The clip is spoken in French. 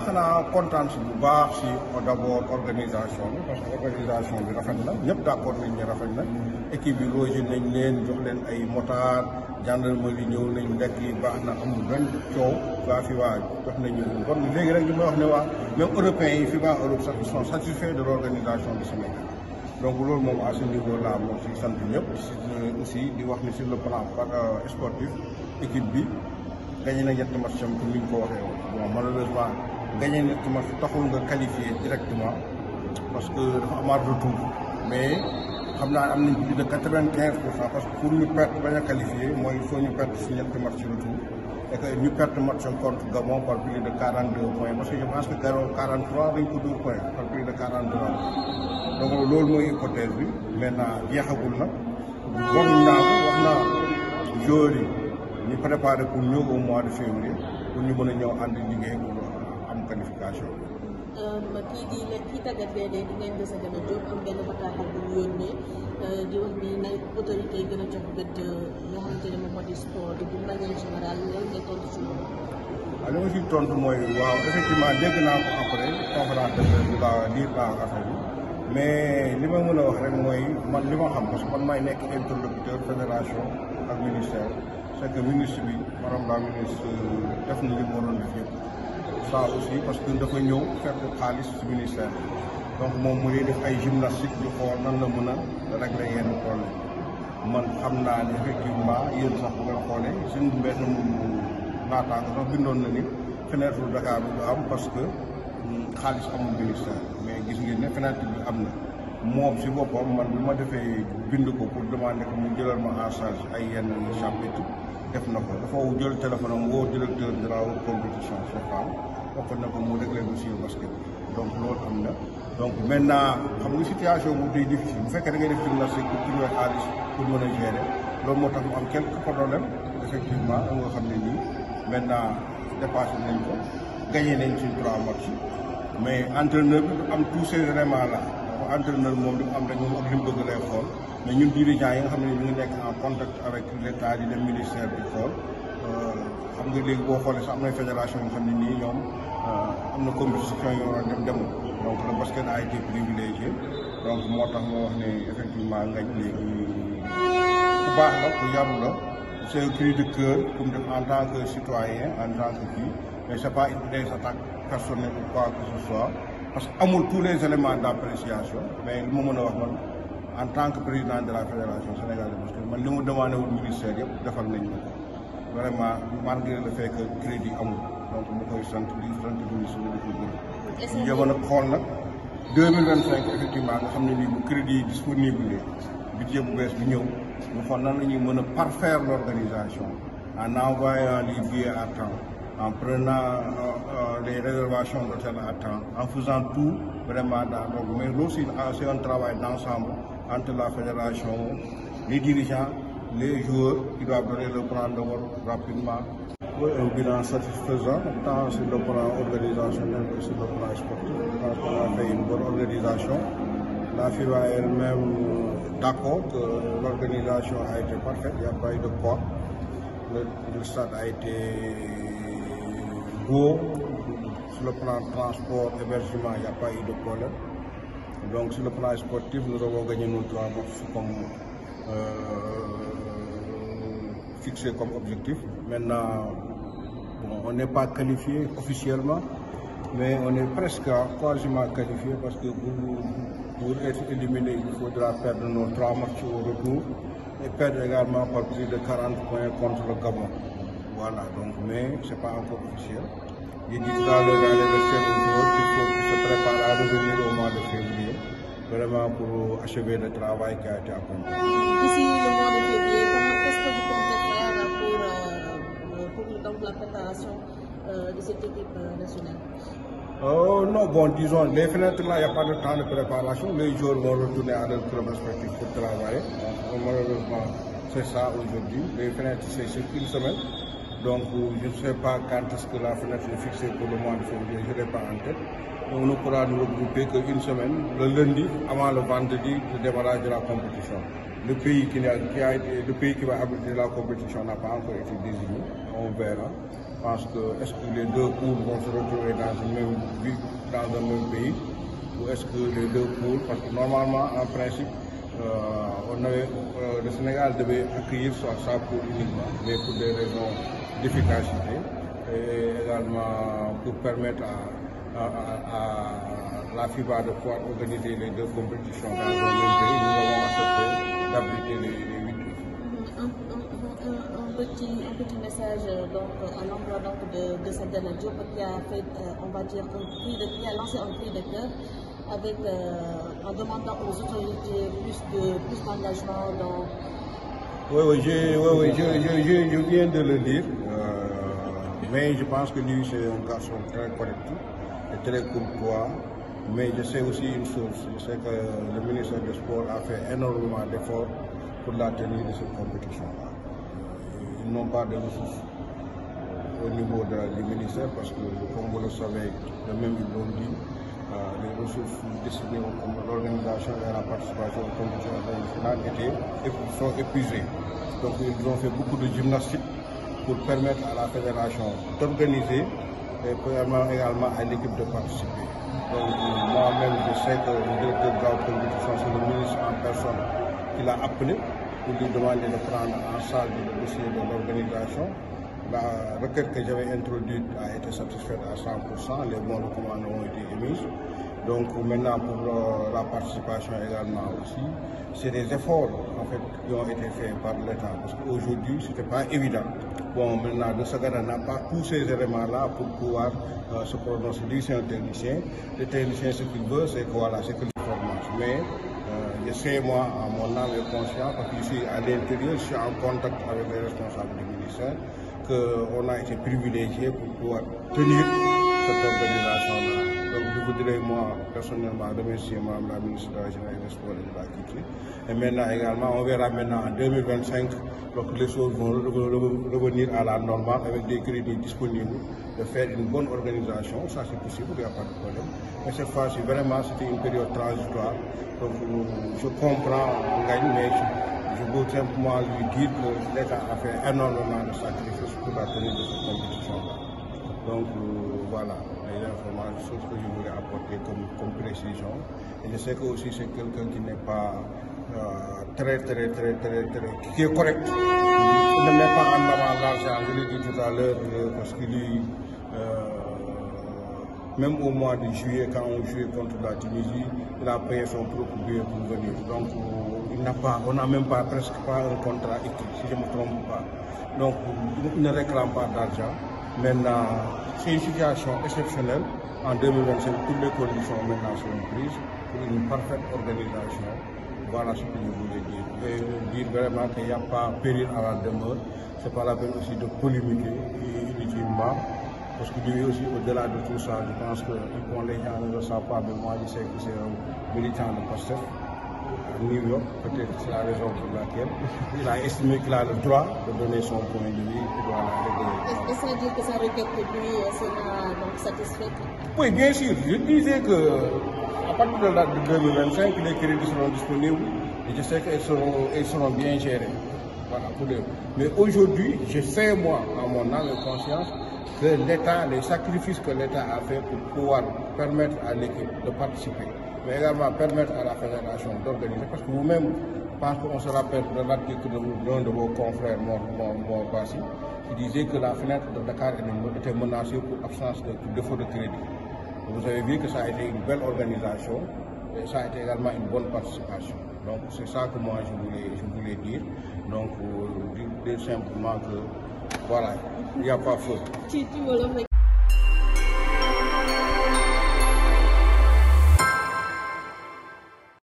xanaa kontaan si bu baax si d'abord organisation bi parce que organisation bi rafet na ñëpp d'accord nañ ne rafet na équipe bi logé nañ leen jox leen ay motard gendarmerie ñëw nañ lekk yi baax na amul benn coow waa fi waa jox nañu kon léegi rek li may wax ne waa même européens yi fi waa Europe sax ils sont satisfaits de l'organisation du Sénégal donc loolu moom à ce niveau là moom si sant ñëpp aussi di wax ni sur le plan sportif équipe bi gagné na ñetti match am comme ni ñu ko waxee woon bon malheureusement gagné ñetti match taxul nga qualifié directement parce que dafa amaat retour mais xam naa am nañ plus de 95% parce que pour ñu perte bañ a qualifié mooy il faut ñu perte si ñetti match retour et que ñu perte match contre Gabon par plus de 42 points parce que je pense que Gabon 43 dañ ko dóor points par plus de 43 donc loolu mooy hypothèse bi maintenant jeexagul na wax naa joueurs yi ñu préparé pour ñëw au mois de février pour ñu mën a ñëw ànd liggéey pour am qualification. kii tàggat gaynde di ngeen gis a gën a jóg am benn bataaxal bu ñu yónnee di wax ni na autorité yi gën a jox gëdd ñoo xamante ne moom moo di sport de manière générale loolu ngay tontu ci loolu. waaw li ma siy tontu mooy waaw effectivement dégg naa ko après conférence de presse bi laa lire naa affaire bi mais li ma mën a wax rek mooy man li ma xam parce que man maay nekk interlocuteur fédération ak ministère. c'est que ministre bi madame la ministre def na li mu waroon def yëpp ça aussi parce que dafa ñëw fekk xaalis ci ministère donc moom mu ngi def ay gymnastique di xool nan la mën a régler yenn problème man xam naa ne effectivement yéen sax bu ngeen xoolee suñu benn naataango sax bindoon na ni fenêtre Dakar bi du am parce que xaalis amul ministère mais gis ngeen ne fenêtre bi am na moom si boppam man bi ma defee bind ko pour demander ko mu jëlal ma en charge ay yenn chapitre def na ko dafa jël téléphone am woo directeur de la compétition Cheikh wax na ko mu réglé dossier basket donc loolu am na donc maintenant xam nga situation bu day difficile bu fekkee da ngay def gymnastique pour trouver xaalis pour mën a gérer loolu moo tax mu am quelques problèmes effectivement am nga xam ne nii maintenant dépassé nañ ko gagné nañ ci 3 matchs mais entraîneur bi am tous ces éléments là entraîneur moom li mu am rek moom ak li mu bëgg lay xool mais ñun dirigeants yi nga xam ne ñu ngi nekk en contact avec l'État di dem ministère bi xool xam nga léegi boo xoolee sax am na fédération yoo xam ne nii ñoom am na compétition yoo war a dem donc le basket a été privilégié donc moo tax moo wax ne effectivement ngañ léegi ku baax la ku yaru la c'est un cri de cœur pour mu def en tant que citoyen en tant que kii mais c'est pas des attaques personnelles ou quoi que ce soit parce que amul tous les éléments d'appréciation mais li ma mën a wax man en tant que président de la fédération sénégalaise de basket man li mu demandé wul ministère yëpp defal nañ ma ko vraiment malgré le fait que crédit amul donc mu koy sant di sant ministre bi di ko gërëm. ñu jéem a xool nag 2025 effectivement nga xam ne nii bu crédit disponible budget bu bees bi ñëw ñu xool nan la ñuy mën a parfaire l'organisation en envoyant les billets à temps. En prenant les réservations d'hôtel à temps, en faisant tout vraiment dans l'ordre. Mais aussi, c'est un travail d'ensemble entre la fédération, les dirigeants, les joueurs qui doivent donner le plan de vol rapidement. Un bilan satisfaisant, tant sur le plan organisationnel que sur le plan sportif. Je pense qu'on a fait une bonne organisation. La FIBA elle-même d'accord que l'organisation a été parfaite, il n'y a pas eu de quoi. Le stade a été beau, sur le plan transport, hébergement, il n'y a pas eu de problème. Donc sur le plan sportif, nous avons gagné nos 3 matchs comme fixé comme objectif. Maintenant, bon, on n'est pas qualifié officiellement, mais on est presque quasiment qualifié parce que pour être éliminé, il faudra perdre nos 3 matchs au retour et perdre également par plus de 40 points contre le Gabon. Voilà, donc, mais ce n'est pas encore officiel. Il dit dans les vestiaires qu'il faut se préparer à revenir au mois de février, vraiment pour achever le travail qui a été accompli. D'ici le mois de février, qu'est-ce que vous comptez faire pour la préparation de cette équipe nationale? Non, bon, disons, les fenêtres là, il n'y a pas de temps de préparation. Les joueurs vont retourner à leur club respectif pour travailler. Donc, malheureusement, c'est ça aujourd'hui. Les fenêtres, c'est une semaine. Donc, je ne sais pas quand est-ce que la fenêtre est fixée pour le mois de février, je n'ai pas en tête. On ne pourra nous regrouper qu'une semaine, le lundi, avant le vendredi, le démarrage de la compétition. Le pays qui va abriter la compétition n'a pas encore été désigné, on verra. Je pense que est-ce que les deux poules vont se retrouver dans un même pays, ou est-ce que les deux poules, parce que normalement, en principe, le Sénégal devait accueillir sa poule uniquement, mais pour des raisons d'efficacité et également pour permettre à la FIBA de pouvoir organiser les deux compétitions dans un même pays, nous avons accepté d'abriter les 8 poules. Un petit message donc, à l'endroit de Sagana Diop qui a fait, on va dire, qui a lancé un cri de cœur avec, en demandant aux autorités plus d'engagement dans... Oui, je viens de le dire, mais je pense que lui c'est un garçon très correct et très courtois, mais je sais aussi une chose, je sais que le ministère des Sports a fait énormément d'efforts pour la tenue de cette compétition-là. Ils n'ont pas de ressources au niveau du ministère parce que, comme vous le savez, même ils l'ont dit, les ressources destinées à l'organisation et à la participation aux compétitions internationales sont épuisées. Donc ils ont fait beaucoup de gymnastique pour permettre à la fédération d'organiser et également à l'équipe de participer. Donc moi-même, je sais que le directeur de la compétition, c'est le ministre en personne qui l'a appelé pour lui demander de prendre en charge le dossier de l'organisation. La requête que j'avais introduite a été satisfaite à 100%, les bons de commande ont été émis. Donc maintenant pour la participation également aussi, c'est des efforts en fait qui ont été faits par l'État parce qu'aujourd'hui ce n'était pas évident. Bon, maintenant le Sagana n'a pas tous ces éléments-là pour pouvoir se prononcer. Lui c'est un technicien. Le technicien ce qu'il veut c'est que voilà, c'est que l'information. Mais je sais moi à mon âme et conscience, parce que je suis à l'intérieur, je suis en contact avec les responsables du ministère, qu'on a été privilégié pour pouvoir tenir cette organisation-là. Donc je voudrais moi personnellement remercier Mme la ministre de la Jeunesse des Sports et de la Culture. Et maintenant également, on verra maintenant en 2025, donc les choses vont revenir à la normale avec des crédits disponibles, de faire une bonne organisation, ça c'est possible, il n'y a pas de problème. Mais cette fois-ci, vraiment, c'était une période transitoire. Donc je comprends, mais je veux simplement lui dire que l'État a fait énormément de sacrifices pour la tenue de cette compétition-là. Donc voilà les informations que je voulais apporter comme précision. Et je sais que aussi c'est quelqu'un qui n'est pas qui est correct. Il ne met pas en avant l'argent, je l'ai dit tout à l'heure, parce que lui, même au mois de juillet, quand on jouait contre la Tunisie, il a payé son propre billet pour venir. Donc on n'a même pas, presque pas un contrat écrit, si je ne me trompe pas. Donc il ne réclame pas d'argent. Maintenant, c'est une situation exceptionnelle. En 2025, toutes les conditions maintenant sont prises pour une parfaite organisation. Voilà ce que je voulais dire. Et dire vraiment qu'il n'y a pas péril à la demeure. Ce n'est pas la peine aussi de polémiquer inutilement. Parce que lui aussi, au-delà de tout ça, je pense que les gens ne le savent pas, mais moi je sais que c'est un militant de Pastef à New York. Peut-être que c'est la raison pour laquelle il a estimé qu'il a le droit de donner son point de vue. Est-ce que ça veut dire que sa requête de lui sera donc satisfaite? Oui, bien sûr. Je disais que à partir de la date de 2025, les crédits seront disponibles et je sais qu'ils seront bien gérés. Voilà, mais aujourd'hui, je sais, moi, à mon âme et conscience, que l'État, les sacrifices que l'État a fait pour pouvoir permettre à l'équipe de participer, mais également permettre à la fédération d'organiser, parce que vous-même, je pense qu'on se rappelle de l'article d'un de vos confrères, mon passé, qui disait que la fenêtre de Dakar était menacée pour absence de défaut de crédit. Vous avez vu que ça a été une belle organisation et ça a été également une bonne participation. Donc c'est ça que moi je voulais dire. Donc dire simplement que voilà, il n'y a pas feu.